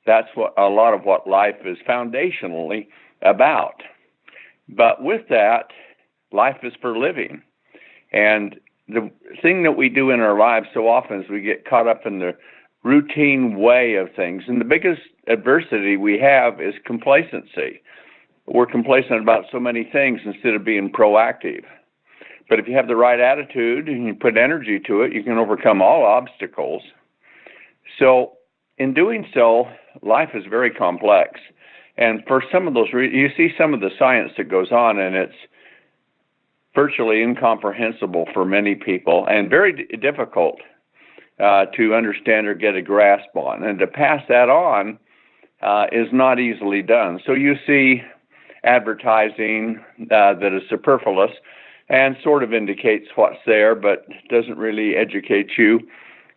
That's what a lot of what life is foundationally about. But with that, life is for living. And the thing that we do in our lives so often is we get caught up in the routine way of things. And the biggest adversity we have is complacency. We're complacent about so many things instead of being proactive. But if you have the right attitude and you put energy to it, you can overcome all obstacles. So in doing so, life is very complex. And for some of those, you see some of the science that goes on, and it's virtually incomprehensible for many people and very difficult to understand or get a grasp on. And to pass that on is not easily done. So you see advertising that is superfluous and sort of indicates what's there, but doesn't really educate you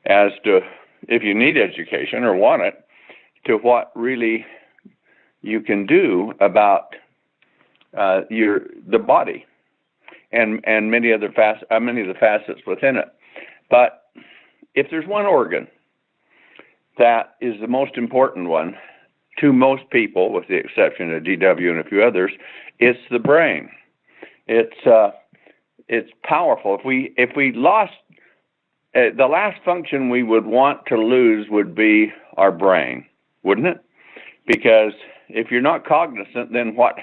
as to, if you need education or want it, to what really you can do about the body and many of the facets within it. But if there's one organ that is the most important one to most people, with the exception of DW and a few others, it's the brain. It's powerful. If we lost the last function we would want to lose would be our brain, wouldn't it? Because if you're not cognizant, then what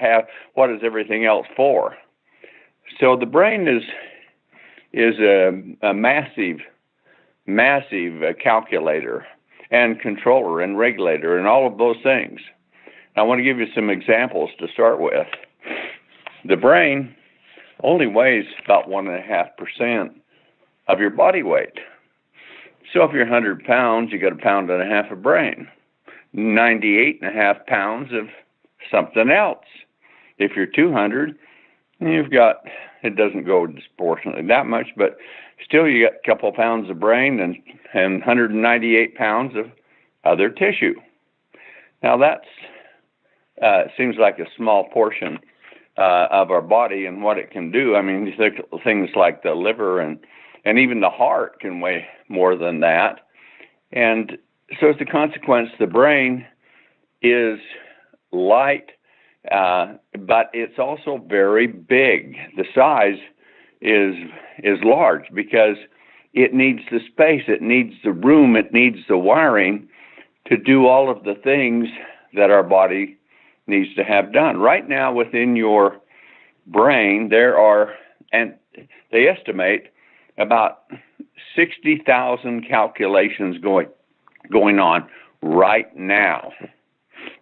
is everything else for? So the brain is a massive calculator and controller and regulator and all of those things. I want to give you some examples to start with. The brain only weighs about 1.5% of your body weight. So if you're 100 pounds, you got 1.5 pounds of brain. 98.5 pounds of something else. If you're 200, you've got, it doesn't go disproportionately that much, but still you got a couple of pounds of brain and 198 pounds of other tissue. Now that's seems like a small portion of our body and what it can do. I mean, things like the liver and even the heart can weigh more than that. And so as a consequence, the brain is light, but it's also very big. The size is large because it needs the space, it needs the room, it needs the wiring to do all of the things that our body needs to have done. Right now within your brain, there are, and they estimate, about 60,000 calculations going on right now.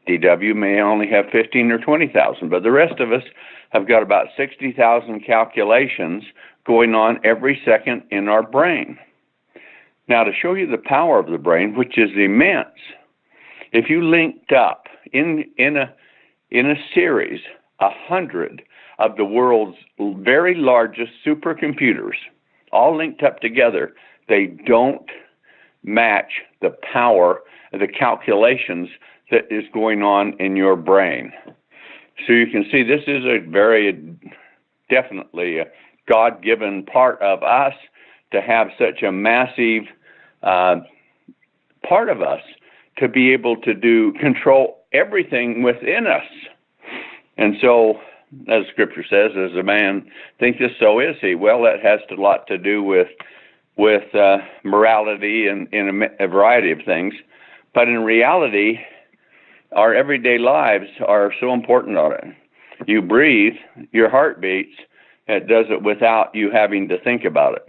DW may only have 15 or 20,000, but the rest of us have got about 60,000 calculations going on every second in our brain. Now, to show you the power of the brain, which is immense, if you linked up in a series 100 of the world's very largest supercomputers, all linked up together, they don't match the power of the calculations that is going on in your brain. So you can see this is a very definitely a God-given part of us to have such a massive part of us to be able to control everything within us. And so, as Scripture says, as a man thinketh, so is he. Well, that has a lot to do with morality and in a variety of things. But in reality, our everyday lives are so important on it. You breathe, your heart beats. It does it without you having to think about it,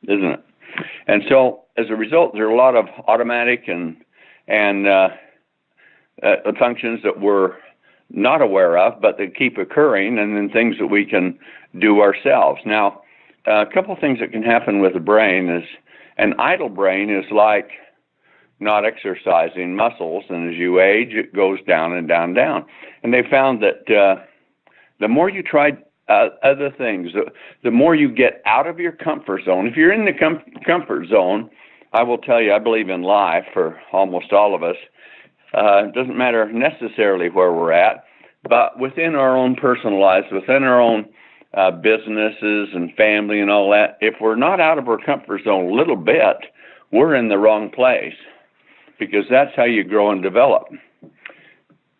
isn't it? And so, as a result, there are a lot of automatic and functions that we're not aware of, but that keep occurring, and then things that we can do ourselves. Now, a couple of things that can happen with the brain is an idle brain is like not exercising muscles, and as you age, it goes down and down and down. And they found that the more you try other things, the more you get out of your comfort zone. If you're in the comfort zone, I will tell you, I believe in life for almost all of us. It doesn't matter necessarily where we're at, but within our own personal lives, within our own businesses and family and all that, if we're not out of our comfort zone a little bit, we're in the wrong place. because that's how you grow and develop.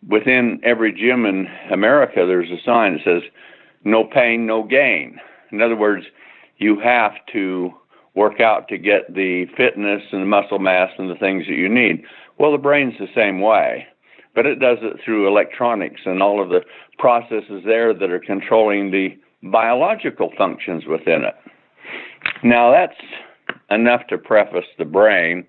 Within every gym in America, there's a sign that says, no pain, no gain. In other words, you have to work out to get the fitness and the muscle mass and the things that you need. Well, the brain's the same way, but it does it through electronics and all of the processes there that are controlling the biological functions within it. Now, that's enough to preface the brain,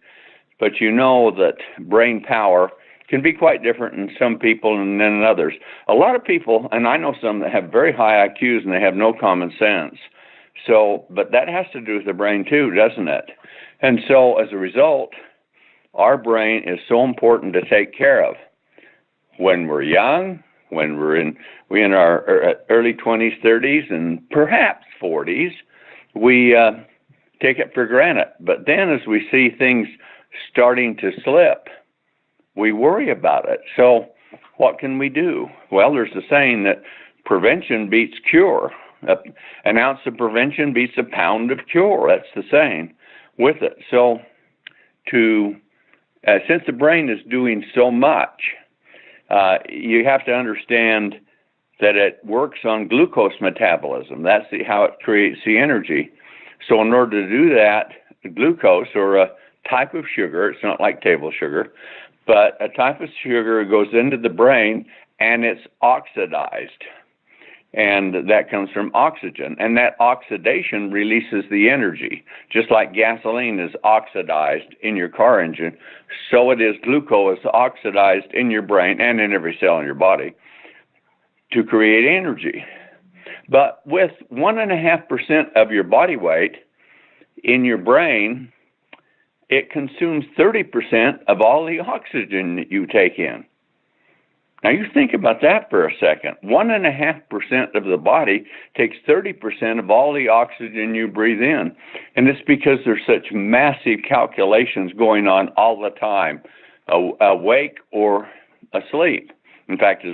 but you know that brain power can be quite different in some people and then in others. A lot of people, and I know some that have very high IQs and they have no common sense. So, but that has to do with the brain too, doesn't it? And so as a result, our brain is so important to take care of. When we're young, when we're in our early 20s, 30s, and perhaps 40s, we take it for granted. But then as we see things starting to slip, we worry about it. So what can we do? Well, there's a saying that prevention beats cure. An ounce of prevention beats a pound of cure. That's the saying with it. So since the brain is doing so much, you have to understand that it works on glucose metabolism. That's how it creates the energy. So in order to do that, glucose, or a type of sugar, it's not like table sugar, but a type of sugar goes into the brain and it's oxidized. And that comes from oxygen. And that oxidation releases the energy. Just like gasoline is oxidized in your car engine, so it is glucose oxidized in your brain and in every cell in your body to create energy. But with 1.5% of your body weight in your brain, it consumes 30% of all the oxygen that you take in. Now you think about that for a second. 1.5% of the body takes 30% of all the oxygen you breathe in. And it's because there's such massive calculations going on all the time, awake or asleep. In fact,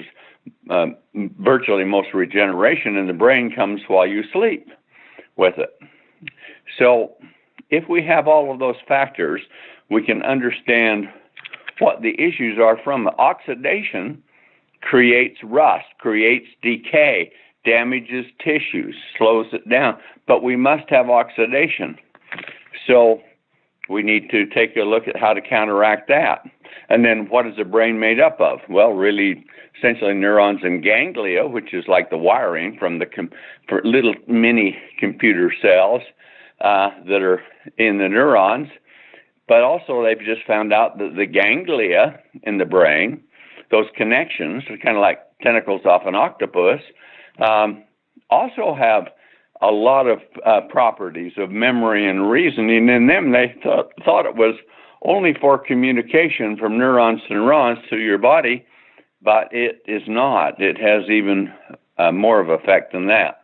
virtually most regeneration in the brain comes while you sleep with it. So if we have all of those factors, we can understand what the issues are from it. Oxidation creates rust, creates decay, damages tissues, slows it down. But we must have oxidation. So we need to take a look at how to counteract that. And then what is the brain made up of? Well, really, essentially neurons and ganglia, which is like the wiring from for little mini computer cells that are in the neurons. But also they've just found out that the ganglia in the brain, those connections, are kind of like tentacles off an octopus, also have a lot of properties of memory and reasoning in them. They thought it was only for communication from neurons to neurons to your body, but it is not. It has even more of an effect than that.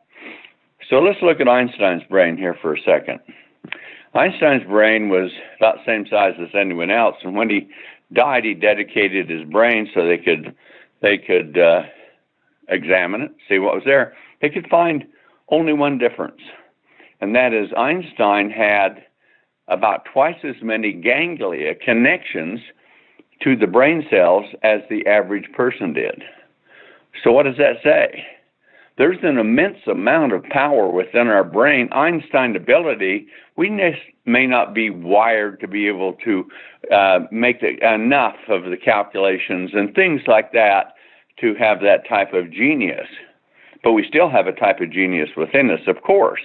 So let's look at Einstein's brain here for a second. Einstein's brain was about the same size as anyone else, and when he died, he dedicated his brain so they could examine it, see what was there. They could find only one difference, and that is Einstein had about twice as many ganglia connections to the brain cells as the average person did. So what does that say? There's an immense amount of power within our brain. Einstein's ability, we may not be wired to be able to make enough of the calculations and things like that to have that type of genius. But we still have a type of genius within us, of course,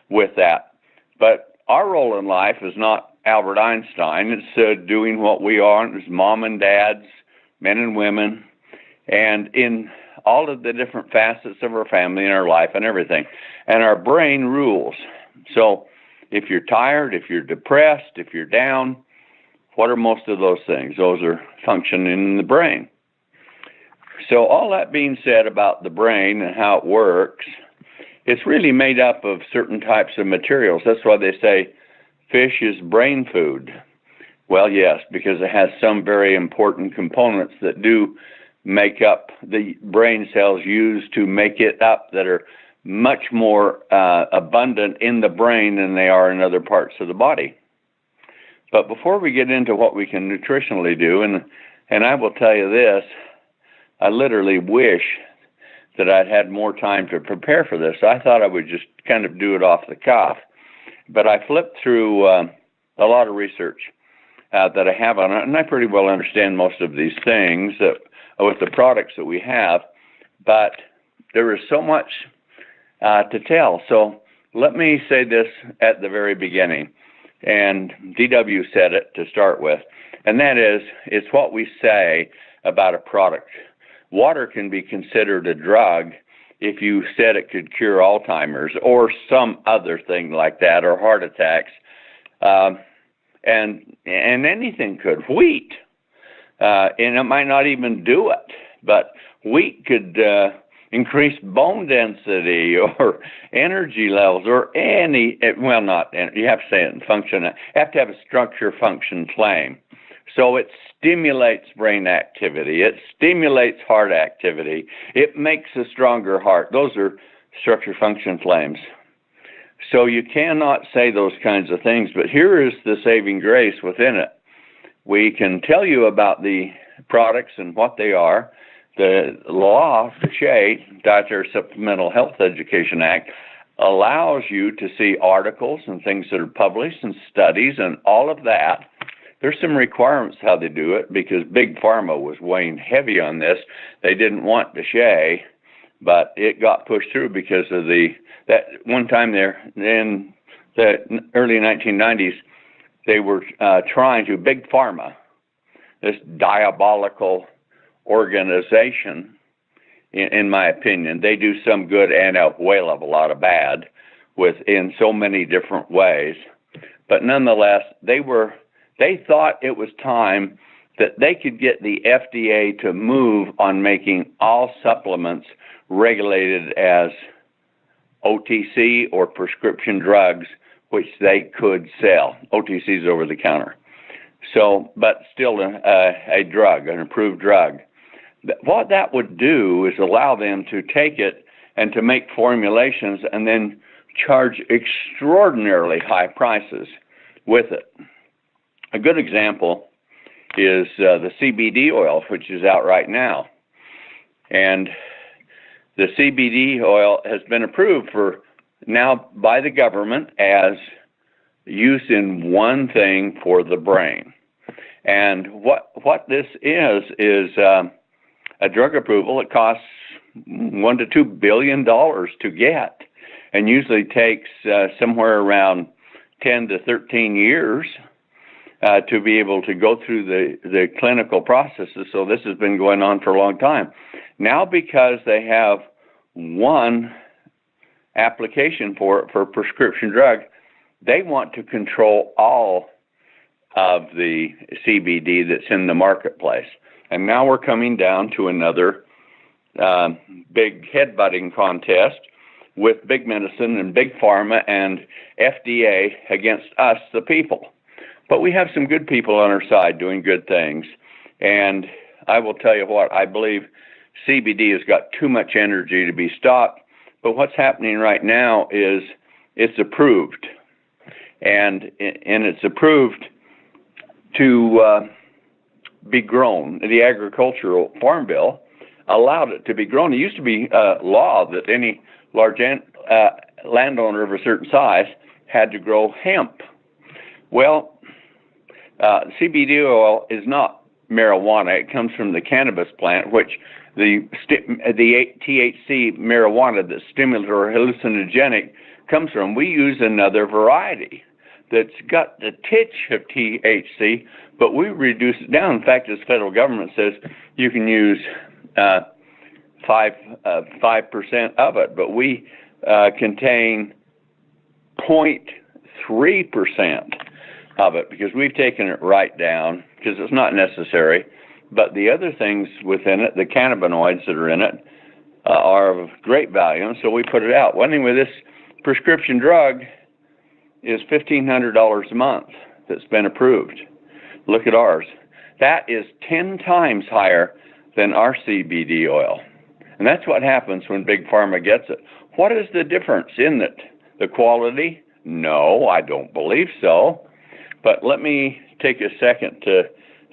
with that. But our role in life is not Albert Einstein. It's doing what we are as mom and dads, men and women, and in all of the different facets of our family and our life and everything. And our brain rules. So if you're tired, if you're depressed, if you're down, what are most of those things? Those are functioning in the brain. So all that being said about the brain and how it works, it's really made up of certain types of materials. That's why they say fish is brain food. Well, yes, because it has some very important components that do make up the brain cells used to make it up, that are much more abundant in the brain than they are in other parts of the body. But before we get into what we can nutritionally do, and I will tell you this, I literally wish that I'd had more time to prepare for this. I thought I would just kind of do it off the cuff. But I flipped through a lot of research that I have on it, and I pretty well understand most of these things with the products that we have. But there is so much to tell. So let me say this at the very beginning. And DW said it to start with, and that is, it's what we say about a product. Water can be considered a drug if you said it could cure Alzheimer's or some other thing like that, or heart attacks, and anything could. Wheat, and it might not even do it, but wheat could increase bone density or energy levels or well, not, you have to say it in function, you have to have a structure function flame. So it stimulates brain activity, it stimulates heart activity, it makes a stronger heart. Those are structure function flames. So you cannot say those kinds of things, but here is the saving grace within it. We can tell you about the products and what they are. The law, the Dietary Supplemental Health Education Act, allows you to see articles and things that are published and studies and all of that. There's some requirements how they do it, because Big Pharma was weighing heavy on this. They didn't want the but it got pushed through because of that one time there in the early 1990s, they were trying to, Big Pharma, this diabolical organization, in my opinion, they do some good and a whale of a lot of bad in so many different ways. But nonetheless, they thought it was time that they could get the FDA to move on making all supplements regulated as OTC or prescription drugs, which they could sell. OTC is over the counter. So, but still a drug, an approved drug. What that would do is allow them to take it and to make formulations and then charge extraordinarily high prices with it. A good example is the CBD oil, which is out right now. And the CBD oil has been approved for now by the government as use in one thing for the brain. And what this is a drug approval. It costs $1 to $2 billion to get, and usually takes somewhere around 10 to 13 years to be able to go through the clinical processes. So this has been going on for a long time. Now, because they have one application for it for a prescription drug, they want to control all of the CBD that's in the marketplace. And now we're coming down to another big headbutting contest with big medicine and big pharma and FDA against us, the people. But we have some good people on our side doing good things. And I will tell you what, I believe CBD has got too much energy to be stopped. But what's happening right now is it's approved. And it's approved to be grown. The Agricultural Farm Bill allowed it to be grown. It used to be law that any large landowner of a certain size had to grow hemp. Well, CBD oil is not marijuana. It comes from the cannabis plant, which the THC marijuana that's stimulant or hallucinogenic comes from. We use another variety that's got the titch of THC, but we reduce it down. In fact, as the federal government says, you can use 5% of it, but we contain 0.3% of it because we've taken it right down because it's not necessary. But the other things within it, the cannabinoids that are in it, are of great value, and so we put it out. Well, anyway, this prescription drug is $1,500 a month that's been approved. Look at ours. That is 10 times higher than our CBD oil. And that's what happens when Big Pharma gets it. What is the difference in it? The quality? No, I don't believe so. But let me take a second to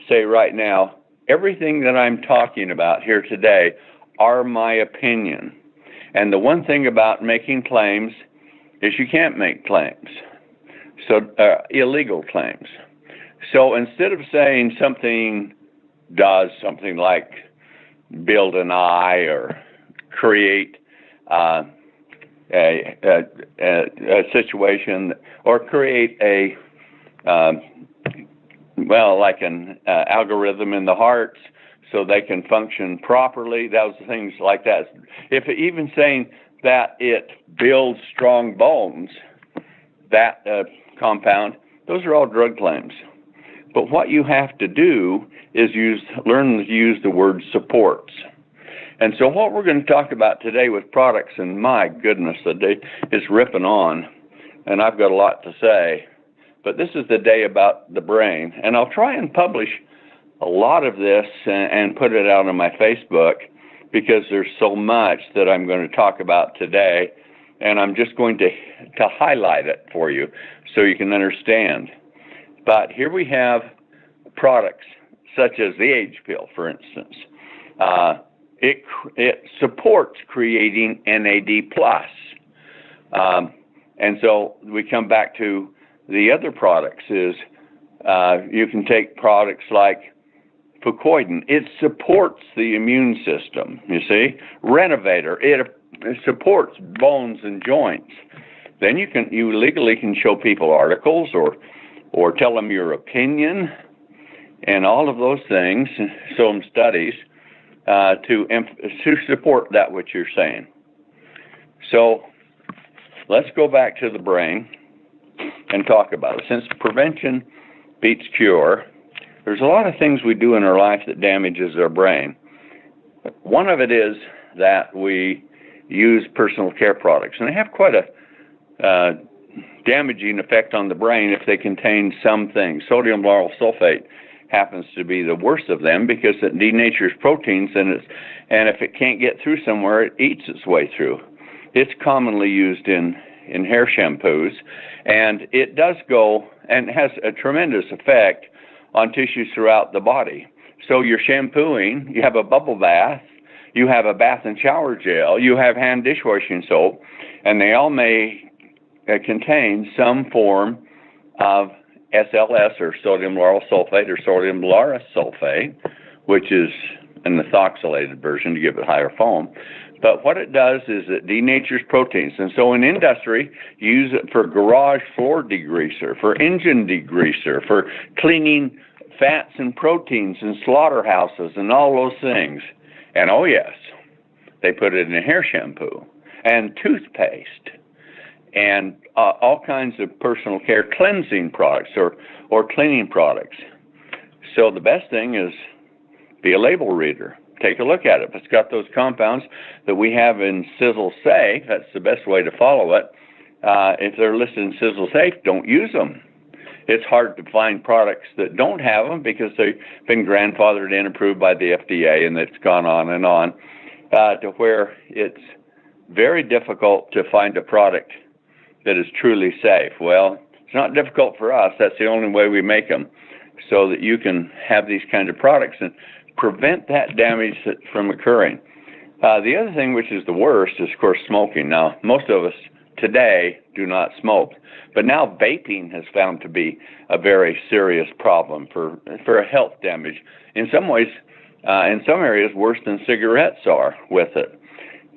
say right now, everything that I'm talking about here today are my opinion. And the one thing about making claims is you can't make claims, so illegal claims. So instead of saying something does something like build an eye or create a situation or create a like an algorithm in the hearts so they can function properly, those things like that. If even saying that it builds strong bones, that compound, those are all drug claims. But what you have to do is learn to use the word supports. And so what we're going to talk about today with products, and my goodness, the day is ripping on, and I've got a lot to say. But this is the day about the brain, and I'll try and publish a lot of this and put it out on my Facebook because there's so much that I'm going to talk about today, and I'm just going to highlight it for you so you can understand. But here we have products such as the age pill, for instance. It supports creating NAD+. And so we come back to the other products is you can take products like Fucoidan. It supports the immune system, you see. Renovator, it supports bones and joints. Then you legally can show people articles or tell them your opinion and all of those things, some studies, to support that what you're saying. So let's go back to the brain and talk about it. Since prevention beats cure, there's a lot of things we do in our life that damages our brain. One of it is that we use personal care products, and they have quite a damaging effect on the brain if they contain some things. Sodium lauryl sulfate happens to be the worst of them because it denatures proteins, and if it can't get through somewhere, it eats its way through. It's commonly used in hair shampoos, and it does go and has a tremendous effect on tissues throughout the body. So you're shampooing, you have a bubble bath, you have a bath and shower gel, you have hand dishwashing soap, and they all may contain some form of SLS, or sodium lauryl sulfate, or sodium lauryl sulfate, which is an ethoxylated version to give it higher foam. But what it does is it denatures proteins. And so in industry, you use it for garage floor degreaser, for engine degreaser, for cleaning fats and proteins in slaughterhouses and all those things. And oh yes, they put it in a hair shampoo and toothpaste and all kinds of personal care cleansing products or cleaning products. So the best thing is be a label reader. Take a look at it. If it's got those compounds that we have in Sisel Safe, that's the best way to follow it. If they're listed in Sisel Safe, don't use them. It's hard to find products that don't have them because they've been grandfathered in, approved by the FDA, and it's gone on and on to where it's very difficult to find a product that is truly safe. Well, it's not difficult for us. That's the only way we make them, so that you can have these kinds of products and prevent that damage from occurring. The other thing, which is the worst, is, of course, smoking. Now, most of us today do not smoke, but now vaping has found to be a very serious problem for a health damage. In some ways, in some areas, worse than cigarettes are with it.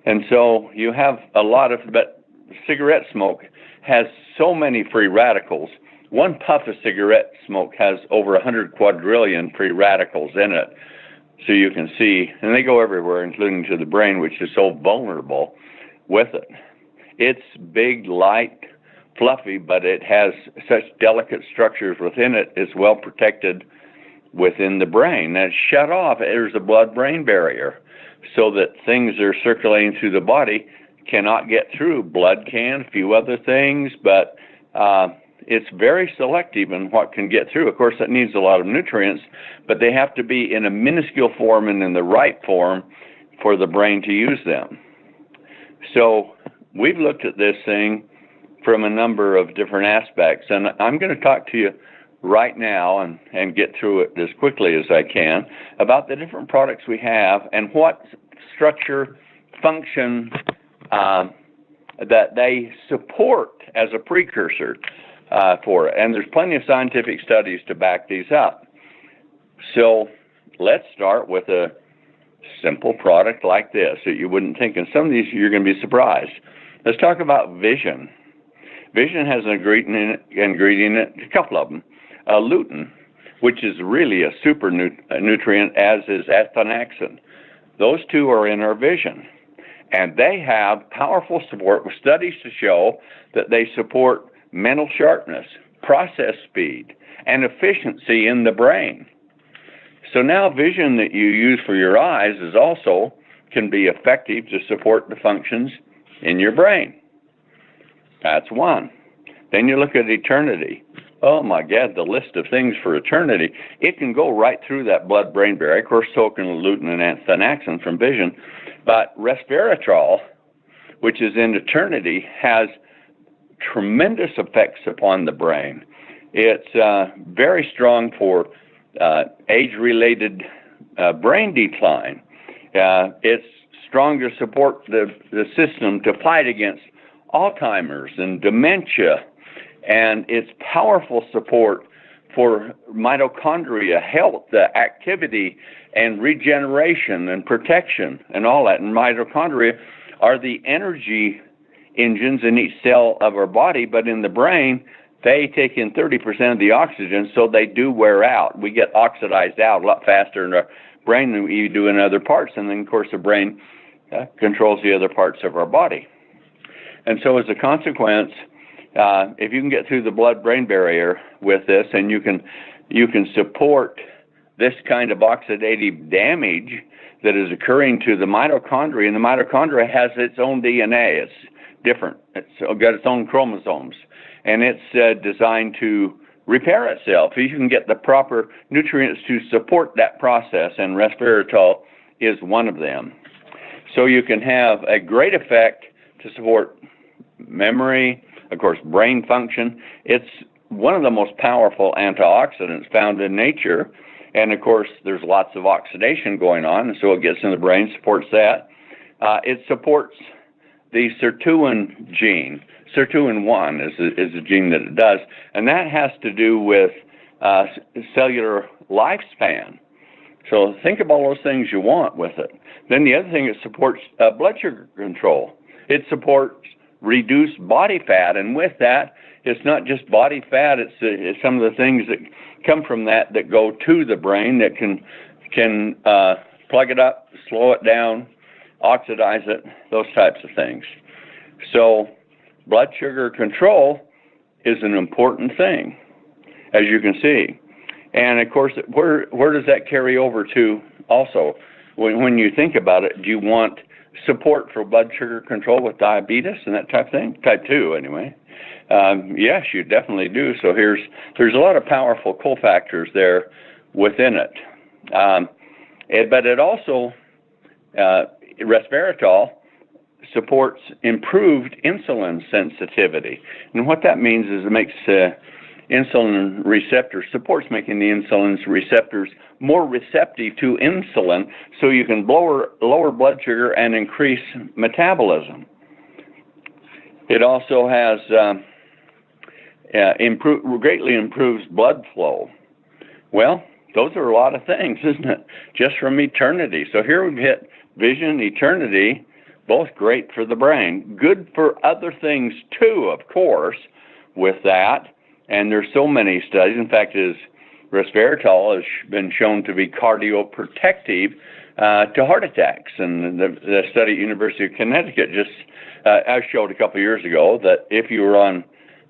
And so you have a lot of, but cigarette smoke has so many free radicals. One puff of cigarette smoke has over 100 quadrillion free radicals in it. So you can see, and they go everywhere, including to the brain, which is so vulnerable with it. It's big, light, fluffy, but it has such delicate structures within it. It's well protected within the brain. And it's shut off. There's a blood-brain barrier so that things that are circulating through the body cannot get through. Blood can, a few other things, but it's very selective in what can get through. Of course, that needs a lot of nutrients, but they have to be in a minuscule form and in the right form for the brain to use them. So we've looked at this thing from a number of different aspects, and I'm going to talk to you right now and get through it as quickly as I can about the different products we have and what structure, function that they support as a precursor for it. And there's plenty of scientific studies to back these up. So let's start with a simple product like this that you wouldn't think. And some of these you're going to be surprised. Let's talk about Vision. Vision has an ingredient in it, a couple of them. Lutein, which is really a super nutrient, as is ethanaxin. Those two are in our Vision. And they have powerful support with studies to show that they support mental sharpness, process speed, and efficiency in the brain. So now vision that you use for your eyes is also can be effective to support the functions in your brain. That's one. Then you look at eternity. Oh my God, the list of things for eternity. It can go right through that blood-brain barrier. Of course, so can lutein and ethanaxin from vision. But resveratrol, which is in eternity, has tremendous effects upon the brain. It's very strong for age-related brain decline. It's strong to support the system to fight against Alzheimer's and dementia, and it's powerful support for mitochondria health, activity, and regeneration and protection and all that. And mitochondria are the energy engines in each cell of our body, but in the brain, they take in 30% of the oxygen, so they do wear out. We get oxidized out a lot faster in our brain than we do in other parts, and then, of course, the brain controls the other parts of our body. And so as a consequence, if you can get through the blood-brain barrier with this, and you can support this kind of oxidative damage that is occurring to the mitochondria, and the mitochondria has its own DNA. It's different. It's got its own chromosomes, and it's designed to repair itself. If you can get the proper nutrients to support that process, and resveratrol is one of them. So you can have a great effect to support memory, of course, brain function. It's one of the most powerful antioxidants found in nature. And, of course, there's lots of oxidation going on, and so it gets in the brain, supports that. It supports the sirtuin gene. Sirtuin-1 is a gene that it does, and that has to do with cellular lifespan. So think of all those things you want with it. Then the other thing, it supports blood sugar control. It supports reduced body fat, and with that, it's not just body fat, it's some of the things that come from that go to the brain that can plug it up, slow it down, oxidize it, those types of things. So blood sugar control is an important thing, as you can see. And of course, where does that carry over to also? When you think about it, do you want support for blood sugar control with diabetes and that type of thing? Type 2, anyway. Yes, you definitely do. So there's a lot of powerful cofactors there within it. But it also, resveratrol supports improved insulin sensitivity. And what that means is it makes insulin receptors, supports making the insulin receptors more receptive to insulin, so you can lower blood sugar and increase metabolism. It also has greatly improves blood flow. Well, those are a lot of things, isn't it? Just from eternity. So here we've hit vision, eternity, both great for the brain. Good for other things too, of course, with that. And there's so many studies. In fact, resveratrol has been shown to be cardioprotective to heart attacks. And the study at University of Connecticut I showed a couple of years ago that if you were on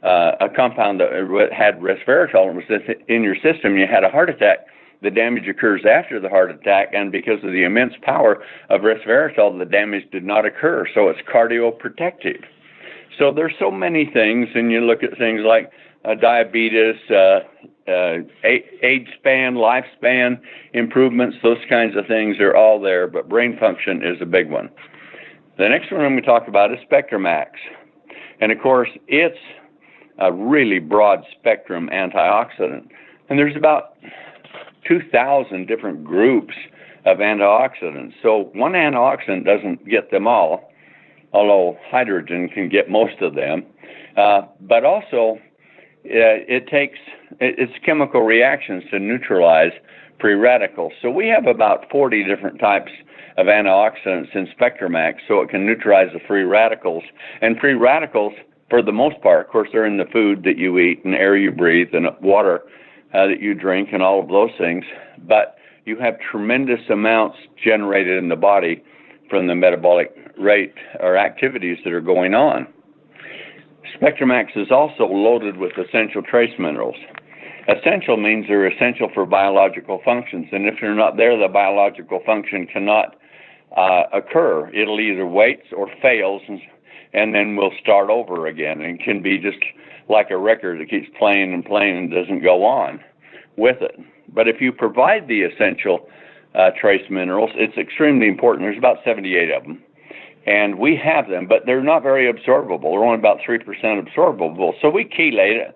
a compound that had resveratrol and was in your system, you had a heart attack, the damage occurs after the heart attack, and because of the immense power of resveratrol, the damage did not occur. So it's cardioprotective. So there's so many things, and you look at things like diabetes, age span, lifespan improvements, those kinds of things are all there, but brain function is a big one. The next one I'm going to talk about is Spectramax. And of course, it's a really broad spectrum antioxidant. And there's about 2,000 different groups of antioxidants. So one antioxidant doesn't get them all, although hydrogen can get most of them. But also, it's chemical reactions to neutralize free radicals. So we have about 40 different types of antioxidants in SpectraMax, so it can neutralize the free radicals. And free radicals, for the most part, of course, they're in the food that you eat and air you breathe and water that you drink and all of those things. But you have tremendous amounts generated in the body from the metabolic rate or activities that are going on. SpectraMax is also loaded with essential trace minerals. Essential means they're essential for biological functions, and if they're not there, the biological function cannot occur. It'll either wait or fails, and then we'll start over again, and can be just like a record that keeps playing and playing and doesn't go on with it. But if you provide the essential trace minerals, it's extremely important. There's about 78 of them. And we have them, but they're not very absorbable. They're only about 3% absorbable. So we chelate it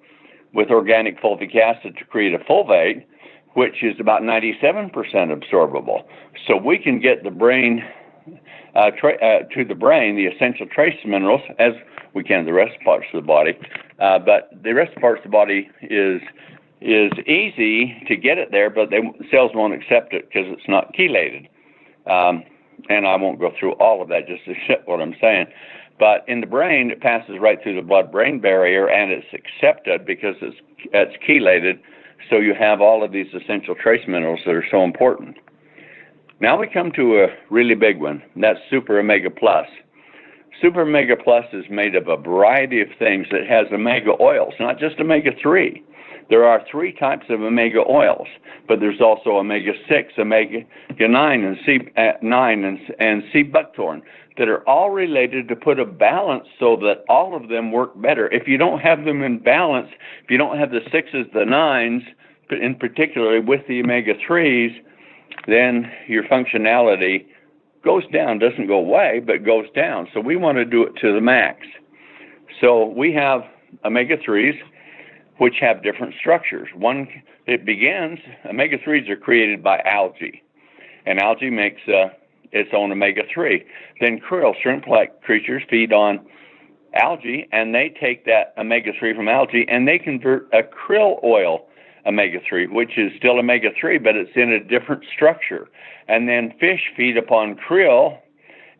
with organic fulvic acid to create a fulvate, which is about 97% absorbable. So we can get the brain to the brain the essential trace minerals as we can the rest of parts of the body. But the rest of parts of the body is easy to get it there, but the cells won't accept it because it's not chelated. And I won't go through all of that, just to accept what I'm saying. But in the brain, it passes right through the blood-brain barrier, and it's accepted because it's chelated, so you have all of these essential trace minerals that are so important. Now we come to a really big one, and that's Super Omega Plus. Super Omega Plus is made of a variety of things. It has omega oils, not just omega-3. There are 3 types of omega oils, but there's also omega-6, omega-9, and C9 and C-buctorn that are all related to put a balance so that all of them work better. If you don't have them in balance, if you don't have the 6s, the 9s, in particular with the omega-3s, then your functionality goes down, doesn't go away, but goes down. So we want to do it to the max. So we have omega-3s, which have different structures. Omega-3s are created by algae, and algae makes its own omega-3. Then krill, shrimp-like creatures, feed on algae, and they take that omega-3 from algae, and they convert a krill oil omega-3, which is still omega-3, but it's in a different structure. And then fish feed upon krill,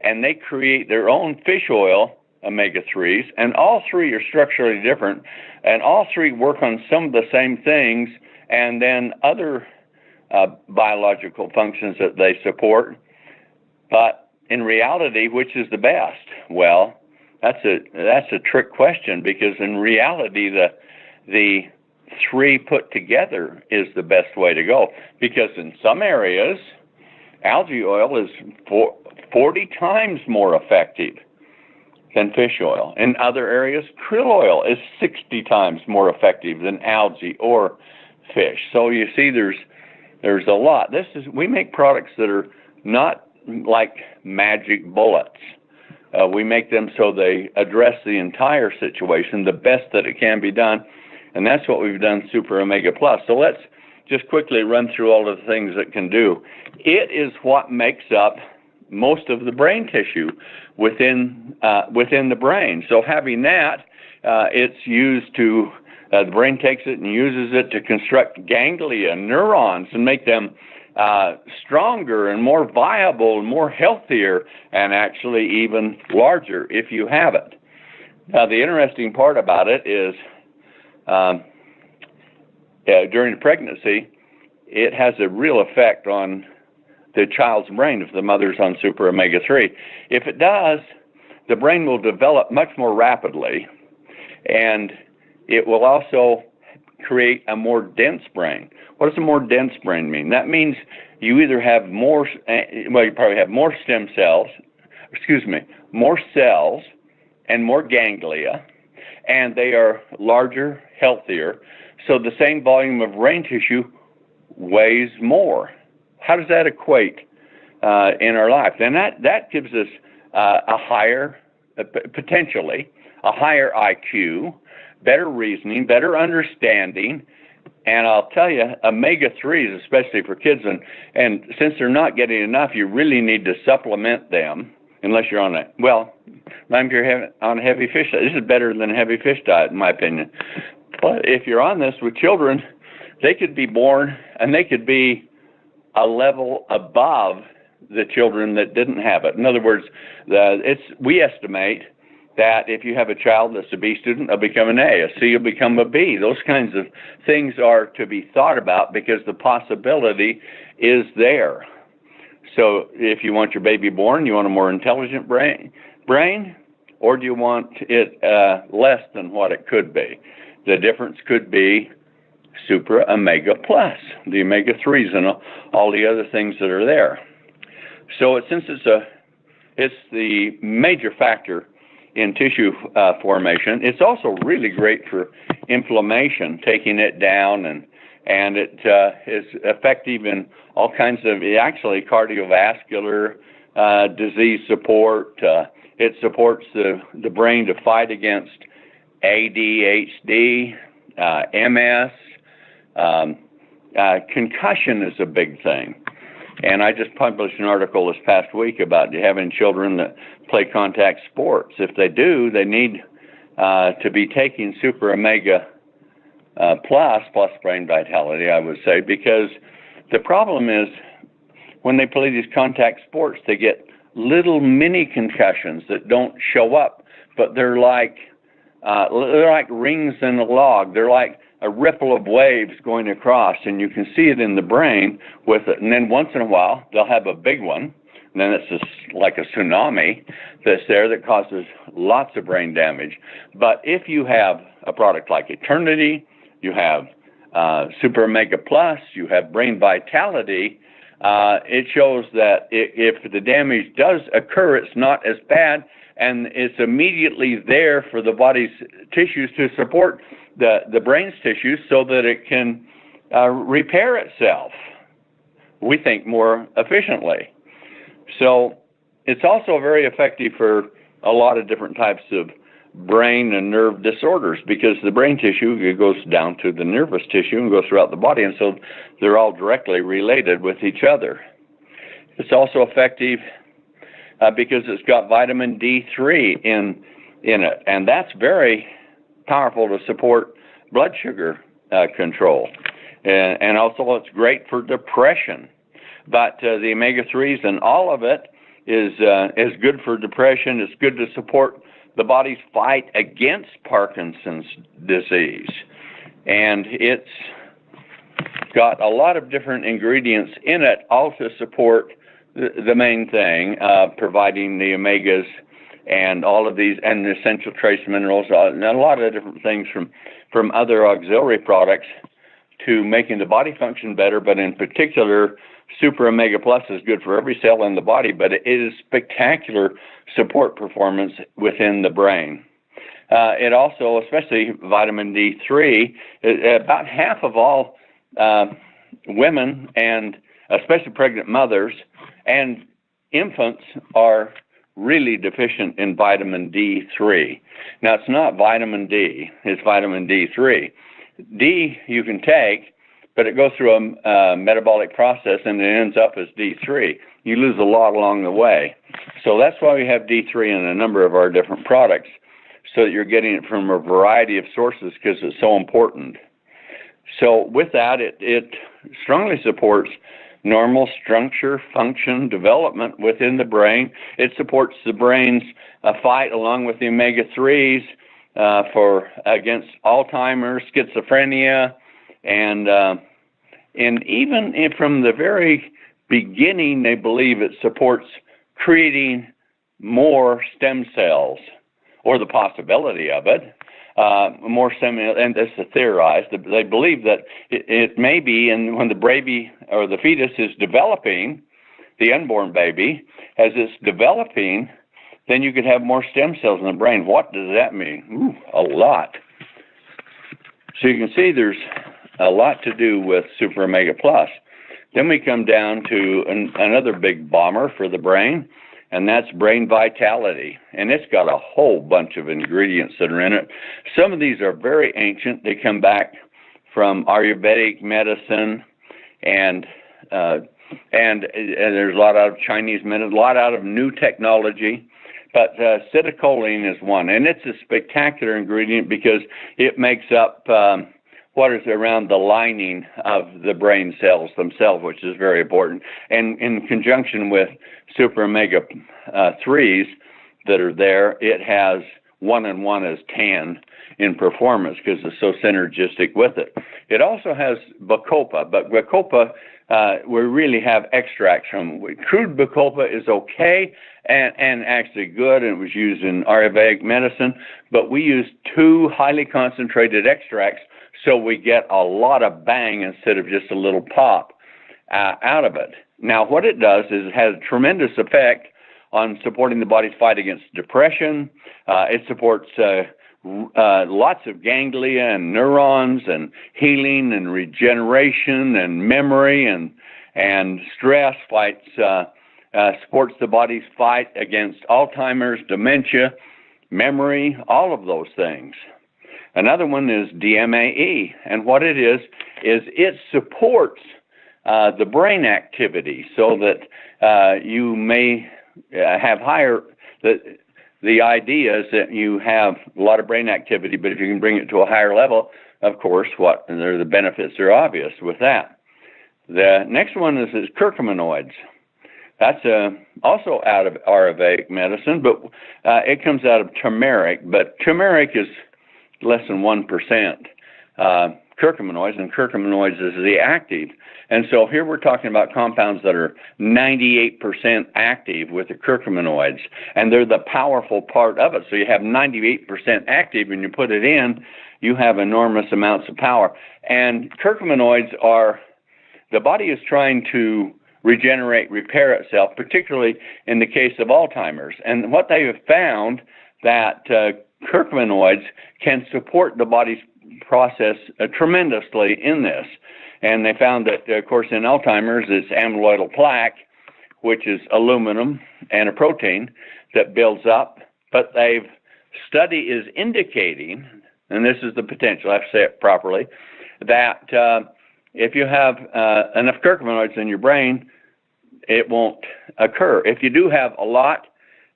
and they create their own fish oil omega-3s, and all 3 are structurally different, and all 3 work on some of the same things, and then other biological functions that they support. But in reality, which is the best? Well, that's a trick question, because in reality, the 3 put together is the best way to go, because in some areas, algae oil is 40 times more effective than fish oil. In other areas, krill oil is 60 times more effective than algae or fish. So you see, there's a lot. We make products that are not like magic bullets. We make them so they address the entire situation, the best that it can be done, and that's what we've done Super Omega Plus. So let's just quickly run through all of the things it can do. It is what makes up most of the brain tissue within the brain. So having that, it's used to, the brain takes it and uses it to construct ganglia, neurons, and make them stronger and more viable and more healthier, and actually even larger if you have it. Now, the interesting part about it is during pregnancy, it has a real effect on the child's brain if the mother's on Super Omega-3. If it does, the brain will develop much more rapidly, and it will also create a more dense brain. What does a more dense brain mean? That means you either have more, you probably have more stem cells, more cells and more ganglia, and they are larger, healthier, so the same volume of brain tissue weighs more. How does that equate in our life? Then that gives us a higher, potentially, a higher IQ, better reasoning, better understanding. And I'll tell you, omega-3s, especially for kids, and since they're not getting enough, you really need to supplement them, unless you're on if you're on a heavy fish diet. This is better than a heavy fish diet, in my opinion. But if you're on this with children, they could be born, and they could be a level above the children that didn't have it. In other words, we estimate that if you have a child that's a B student, they'll become an A C will become a B. Those kinds of things are to be thought about because the possibility is there. So if you want your baby born, you want a more intelligent brain, or do you want it less than what it could be? The difference could be Super Omega Plus, the omega-3s and all the other things that are there. So since it's the major factor in tissue formation, it's also really great for inflammation, taking it down, and it is effective in all kinds of, actually, cardiovascular disease support. It supports the brain to fight against ADHD, MS. Concussion is a big thing. And I just published an article this past week about having children that play contact sports. If they do, they need to be taking Super Omega plus Brain Vitality, I would say, because the problem is when they play these contact sports, they get little mini concussions that don't show up, but they're like rings in a log. They're like a ripple of waves going across, and you can see it in the brain with it. And then once in a while, they'll have a big one, and then it's just like a tsunami that's there that causes lots of brain damage. But if you have a product like Eternity, you have Super Omega Plus, you have Brain Vitality, it shows that if the damage does occur, it's not as bad, and it's immediately there for the body's tissues to support the brain's tissues so that it can repair itself, we think, more efficiently. So it's also very effective for a lot of different types of brain and nerve disorders, because the brain tissue goes down to the nervous tissue and goes throughout the body, and so they're all directly related with each other. It's also effective because it's got vitamin D3 in it, and that's very powerful to support blood sugar control. And also it's great for depression. But the omega-3s and all of it is good for depression. It's good to support the body's fight against Parkinson's disease. And it's got a lot of different ingredients in it, all to support the main thing, providing the omegas and all of these, and the essential trace minerals, and a lot of different things from other auxiliary products to making the body function better. But in particular, Super Omega Plus is good for every cell in the body, but it is spectacular support performance within the brain. It also, especially vitamin D3, about half of all women, and especially pregnant mothers and infants, are really deficient in vitamin D3. Now, it's not vitamin D, it's vitamin D3. D you can take, but it goes through a metabolic process and it ends up as D3. You lose a lot along the way. So that's why we have D3 in a number of our different products, so that you're getting it from a variety of sources, because it's so important. So with that, it strongly supports normal structure, function, development within the brain. It supports the brain's fight, along with the omega-3s, against Alzheimer's, schizophrenia, and even from the very beginning, they believe it supports creating more stem cells, or the possibility of it. More stem, and this is theorized. They believe that it may be, and when the baby or the fetus is developing, the unborn baby, as it's developing, then you could have more stem cells in the brain. What does that mean? Ooh, a lot. So you can see there's a lot to do with Super Omega Plus. Then we come down to another big bomber for the brain, and that's brain vitality. And it's got a whole bunch of ingredients that are in it. Some of these are very ancient. They come back from Ayurvedic medicine, and there's a lot out of Chinese medicine, a lot out of new technology. But acetylcholine is one, and it's a spectacular ingredient because it makes up what is around the lining of the brain cells themselves, which is very important. And in conjunction with super omega 3s that are there, it has 1 and 1 is 10 in performance because it's so synergistic with it. It also has bacopa, but bacopa we really have extracts from. Crude bacopa is okay and actually good, and it was used in Ayurvedic medicine, but we use 2 highly concentrated extracts so we get a lot of bang instead of just a little pop out of it. Now, what it does is it has a tremendous effect on supporting the body's fight against depression. It supports lots of ganglia and neurons and healing and regeneration and memory and stress, fights, supports the body's fight against Alzheimer's, dementia, memory, all of those things. Another one is DMAE, and what it is it supports the brain activity so that you may have higher, the idea is that you have a lot of brain activity, but if you can bring it to a higher level, of course, the benefits are obvious with that. The next one is curcuminoids. That's also out of Ayurvedic medicine, but it comes out of turmeric, but turmeric is less than 1% curcuminoids, and curcuminoids is the active. And so here we're talking about compounds that are 98% active with the curcuminoids, and they're the powerful part of it. So you have 98% active, and you put it in, you have enormous amounts of power. And curcuminoids are, the body is trying to regenerate, repair itself, particularly in the case of Alzheimer's. And what they have found that curcuminoids can support the body's process tremendously in this. And they found that, of course, in Alzheimer's, it's amyloidal plaque, which is aluminum and a protein that builds up. But study is indicating, and this is the potential, I have to say it properly, that if you have enough curcuminoids in your brain, it won't occur. If you do have a lot,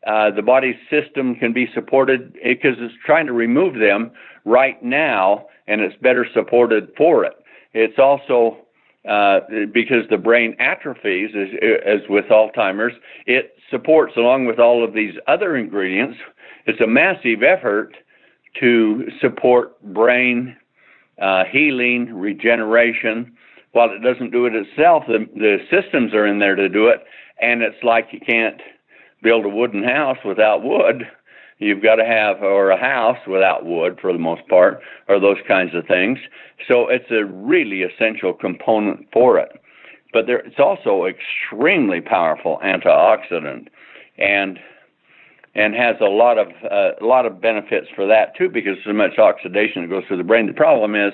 the body's system can be supported because it's trying to remove them right now, and it's better supported for it. It's also because the brain atrophies, as with Alzheimer's, it supports, along with all of these other ingredients, it's a massive effort to support brain healing, regeneration. While it doesn't do it itself, the systems are in there to do it, and it's like you can't build a wooden house without wood. You've got to have, or a house without wood for the most part, or those kinds of things. So it's a really essential component for it. But it's also extremely powerful antioxidant, and has a lot of benefits for that too, because so much oxidation that goes through the brain. The problem is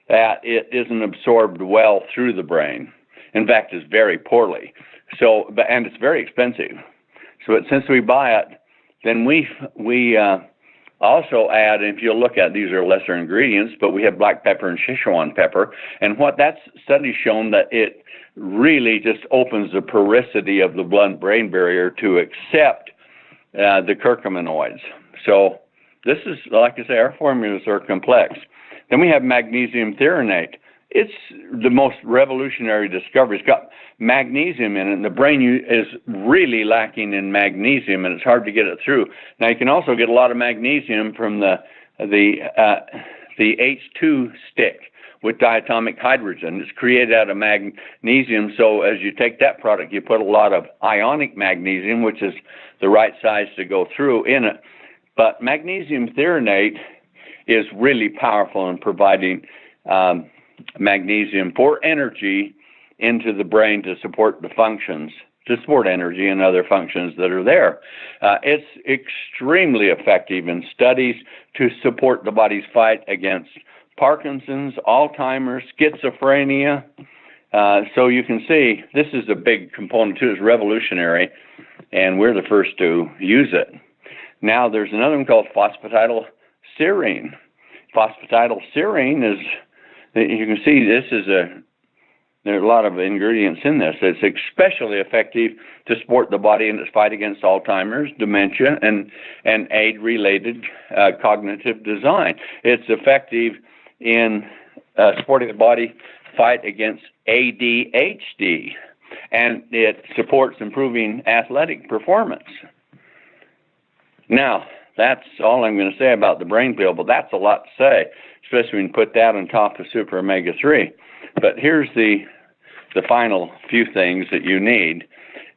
that it isn't absorbed well through the brain. In fact, it's very poorly. So, and it's very expensive. So since we buy it, then we also add, if you look at, these are lesser ingredients, but we have black pepper and Szechuan pepper. And what that study's shown that it really just opens the porosity of the blood-brain barrier to accept the curcuminoids. So this is, like I say, our formulas are complex. Then we have magnesium threonate. It's the most revolutionary discovery. It's got magnesium in it, and the brain is really lacking in magnesium, and it's hard to get it through. Now, you can also get a lot of magnesium from the H2 stick with diatomic hydrogen. It's created out of magnesium, so as you take that product, you put a lot of ionic magnesium, which is the right size to go through in it. But magnesium threonate is really powerful in providing magnesium for energy into the brain to support the functions, to support energy and other functions that are there. It's extremely effective in studies to support the body's fight against Parkinson's, Alzheimer's, schizophrenia. So you can see this is a big component too. It's revolutionary. and we're the first to use it. Now, there's another one called phosphatidylserine. Phosphatidylserine is, you can see there are a lot of ingredients in this. It's especially effective to support the body in its fight against Alzheimer's, dementia, and age-related cognitive design. It's effective in supporting the body fight against ADHD, and it supports improving athletic performance. Now, that's all I'm going to say about the brain pill, but that's a lot to say, especially when you put that on top of Super Omega-3. But here's the final few things that you need.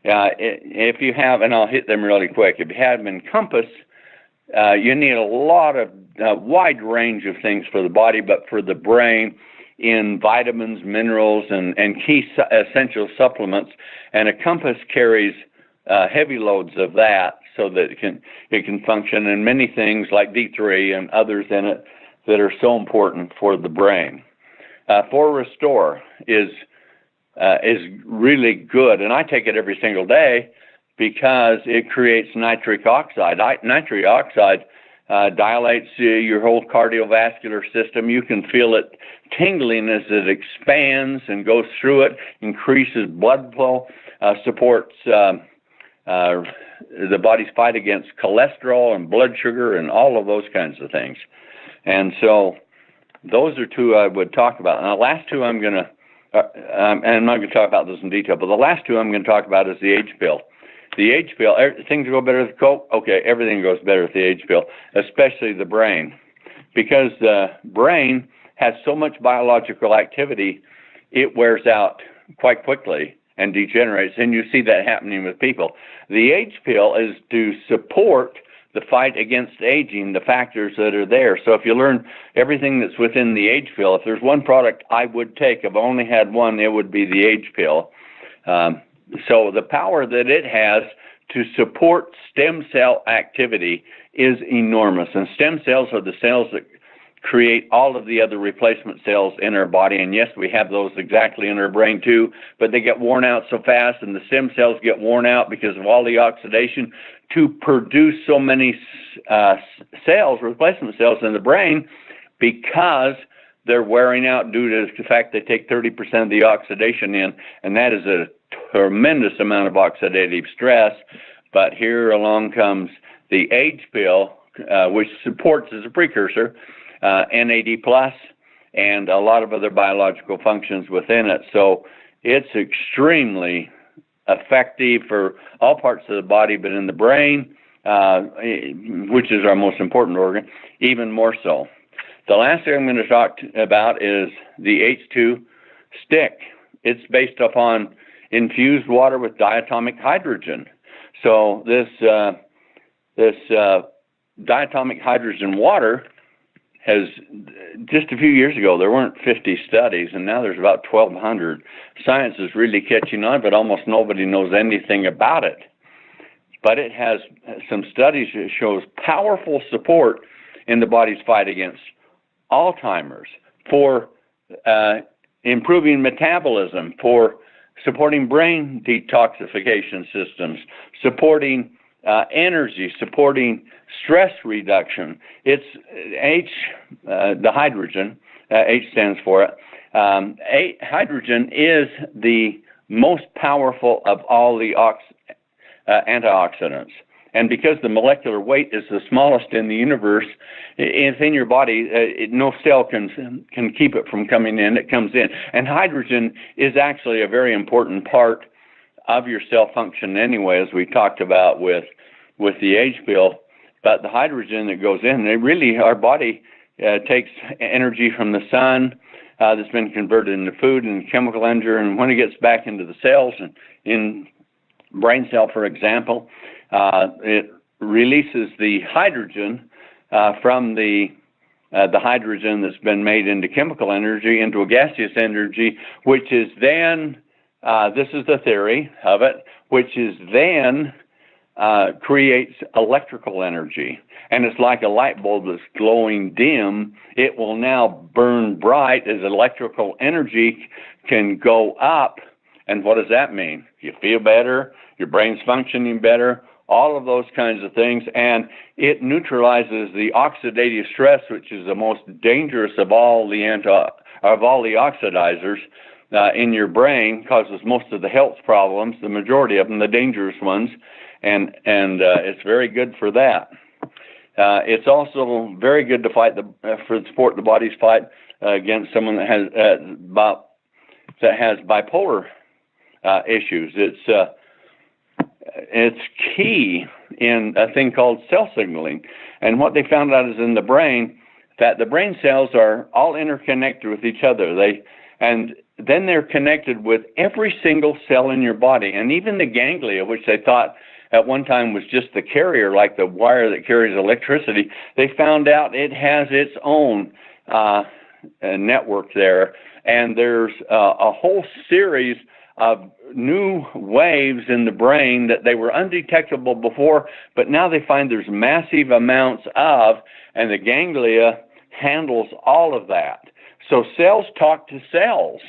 If you have, and I'll hit them really quick, if you have Encompass, you need a lot of, wide range of things for the body, but for the brain, in vitamins, minerals, and key essential supplements. And a Compass carries heavy loads of that so that it can function in many things like D3 and others in it that are so important for the brain. 4Restore is really good, and I take it every single day because it creates nitric oxide. Nitric oxide dilates your whole cardiovascular system. You can feel it tingling as it expands and goes through it, increases blood flow, supports the body's fight against cholesterol and blood sugar and all of those kinds of things. And so those are two I would talk about. And the last two I'm going to, and I'm not going to talk about this in detail, but the last two I'm going to talk about is the age pill. The age pill, things go better with Coke? Okay, everything goes better with the age pill, especially the brain. Because the brain has so much biological activity, it wears out quite quickly and degenerates, and you see that happening with people. The age pill is to support the fight against aging, the factors that are there. So if you learn everything that's within the age pill, if there's one product I would take, if I only had one, it would be the age pill. So the power that it has to support stem cell activity is enormous. And stem cells are the cells that create all of the other replacement cells in our body. And yes, we have those exactly in our brain too, but they get worn out so fast, and the stem cells get worn out because of all the oxidation to produce so many cells, replacement cells in the brain, because they're wearing out due to the fact they take 30% of the oxidation in, and that is a tremendous amount of oxidative stress. But here along comes the age pill, which supports as a precursor NAD+, and a lot of other biological functions within it. So it's extremely effective for all parts of the body, but in the brain, which is our most important organ, even more so. The last thing I'm going to talk about is the H2 stick. It's based upon infused water with diatomic hydrogen. So this diatomic hydrogen water has, just a few years ago, there weren't 50 studies, and now there's about 1,200. Science is really catching on, but almost nobody knows anything about it. But it has some studies that shows powerful support in the body's fight against Alzheimer's, for improving metabolism, for supporting brain detoxification systems, supporting energy, supporting stress reduction. It's the hydrogen, H stands for it. Hydrogen is the most powerful of all the antioxidants. And because the molecular weight is the smallest in the universe, if in your body, no cell can keep it from coming in. It comes in. And hydrogen is actually a very important part of your cell function anyway, as we talked about with the age pill. But the hydrogen that goes in, our body takes energy from the sun that's been converted into food and chemical energy, and when it gets back into the cells, and in brain cell, for example, it releases the hydrogen from the hydrogen that's been made into chemical energy into a gaseous energy, which is then, this is the theory of it, which is then creates electrical energy. And it's like a light bulb that's glowing dim. It will now burn bright as electrical energy can go up. And what does that mean? You feel better, your brain's functioning better, all of those kinds of things, and it neutralizes the oxidative stress, which is the most dangerous of all the oxidizers in your brain, causes most of the health problems, the majority of them, the dangerous ones, and it's very good for that. It's also very good to fight for the support the body's fight against someone that has bipolar issues. It's key in a thing called cell signaling, and what they found out is in the brain that the brain cells are all interconnected with each other. And then they're connected with every single cell in your body, and even the ganglia, which they thought at one time was just the carrier, like the wire that carries electricity. They found out it has its own network there, and there's a whole series of new waves in the brain that they were undetectable before, but now they find there's massive amounts of, and the ganglia handles all of that. So cells talk to cells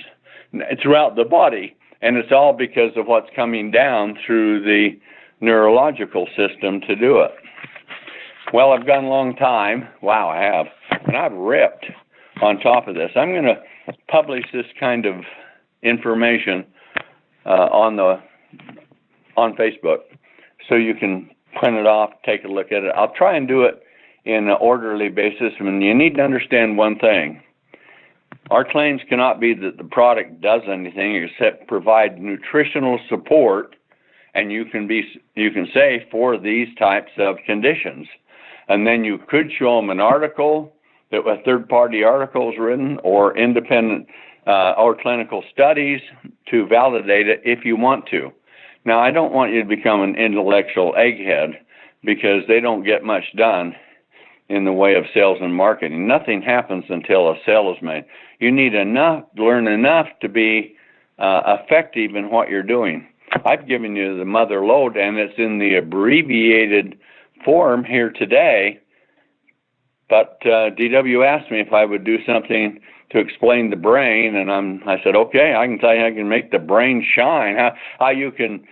throughout the body, and it's all because of what's coming down through the neurological system to do it. Well, I've gone a long time. Wow, I have. And I've ripped on top of this. I'm going to publish this kind of information on Facebook, so you can print it off, take a look at it. I'll try and do it in an orderly basis, and you need to understand one thing. Our claims cannot be that the product does anything except provide nutritional support, and you can say for these types of conditions. And then you could show them an article, that a third-party articles written, or independent or clinical studies to validate it if you want to. Now, I don't want you to become an intellectual egghead, because they don't get much done in the way of sales and marketing. Nothing happens until a sale is made. You need learn enough to be effective in what you're doing. I've given you the mother lode, and it's in the abbreviated form here today, but DW asked me if I would do something to explain the brain, and I said, okay, I can tell you how I can make the brain shine, how you can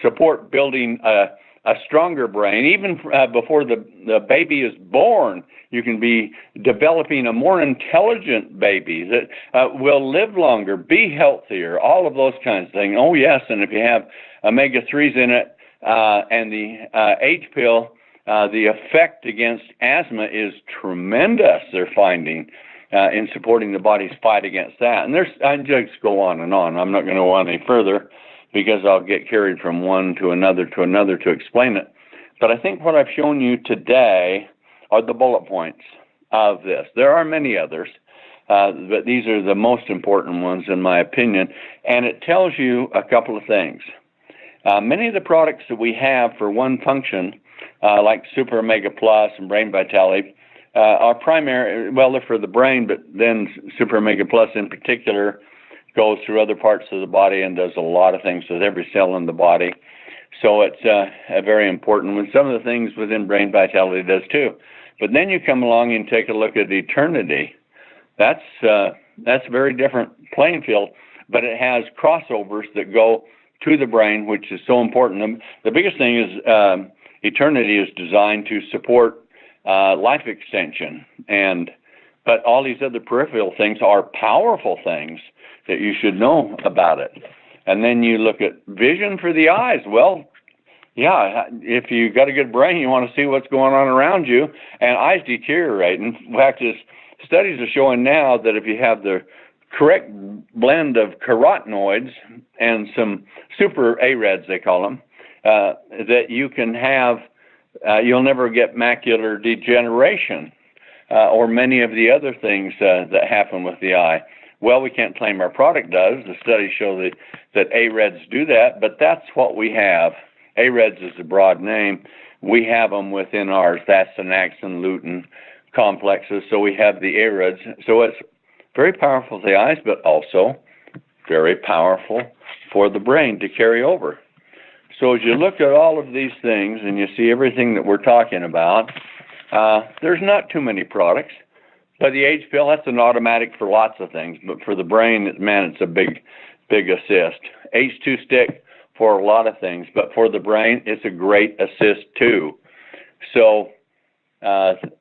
support building a stronger brain. Even before the baby is born, you can be developing a more intelligent baby that will live longer, be healthier, all of those kinds of things. Oh, yes, and if you have omega-3s in it and the H pill, the effect against asthma is tremendous, they're finding, in supporting the body's fight against that. And I just go on and on. I'm not going to go on any further, because I'll get carried from one to another to explain it. But I think what I've shown you today are the bullet points of this. There are many others, but these are the most important ones in my opinion, and it tells you a couple of things. Many of the products that we have for one function, like Super Omega Plus and Brain Vitality, are primary, well, they're for the brain, but then Super Omega Plus in particular goes through other parts of the body and does a lot of things with every cell in the body. So it's a very important one. Some of the things within Brain Vitality does too. But then you come along and take a look at Eternity. That's a very different playing field, but it has crossovers that go to the brain, which is so important. The biggest thing is Eternity is designed to support life extension, but all these other peripheral things are powerful things that you should know about it. And then you look at vision for the eyes. Well, yeah, if you got a good brain, you want to see what's going on around you, and eyes deteriorate. In fact, studies are showing now that if you have the correct blend of carotenoids and some super AREDs, they call them, that you can have, you'll never get macular degeneration or many of the other things that happen with the eye. Well, we can't claim our product does. The studies show that AREDs do that, but that's what we have. AREDs is a broad name. We have them within ours. That's the axon lutein complexes. So we have the AREDs. So it's very powerful for the eyes, but also very powerful for the brain to carry over. So as you look at all of these things and you see everything that we're talking about, there's not too many products. But the H pill, that's an automatic for lots of things. But for the brain, man, it's a big assist. H2 stick, for a lot of things, but for the brain, it's a great assist too. So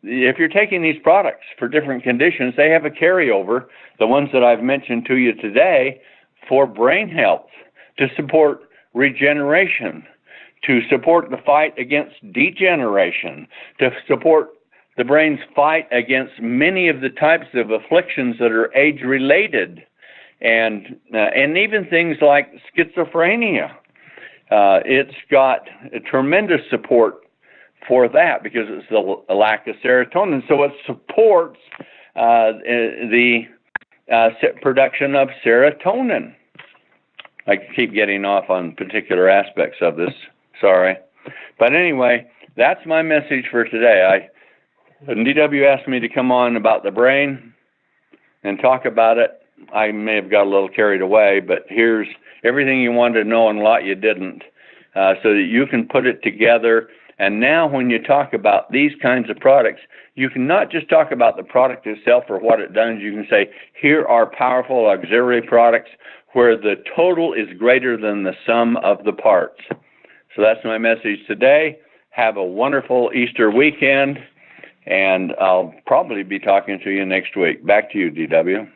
if you're taking these products for different conditions, they have a carryover, the ones that I've mentioned to you today, for brain health, to support regeneration, to support the fight against degeneration, to support the brain's fight against many of the types of afflictions that are age-related, and even things like schizophrenia. It's got a tremendous support for that because it's the lack of serotonin. So it supports the production of serotonin. I keep getting off on particular aspects of this. Sorry. But anyway, that's my message for today. DW asked me to come on about the brain and talk about it. I may have got a little carried away, but here's everything you wanted to know and a lot you didn't, so that you can put it together. And now when you talk about these kinds of products, you can not just talk about the product itself or what it does. You can say, here are powerful auxiliary products where the total is greater than the sum of the parts. So that's my message today. Have a wonderful Easter weekend, and I'll probably be talking to you next week. Back to you, DW.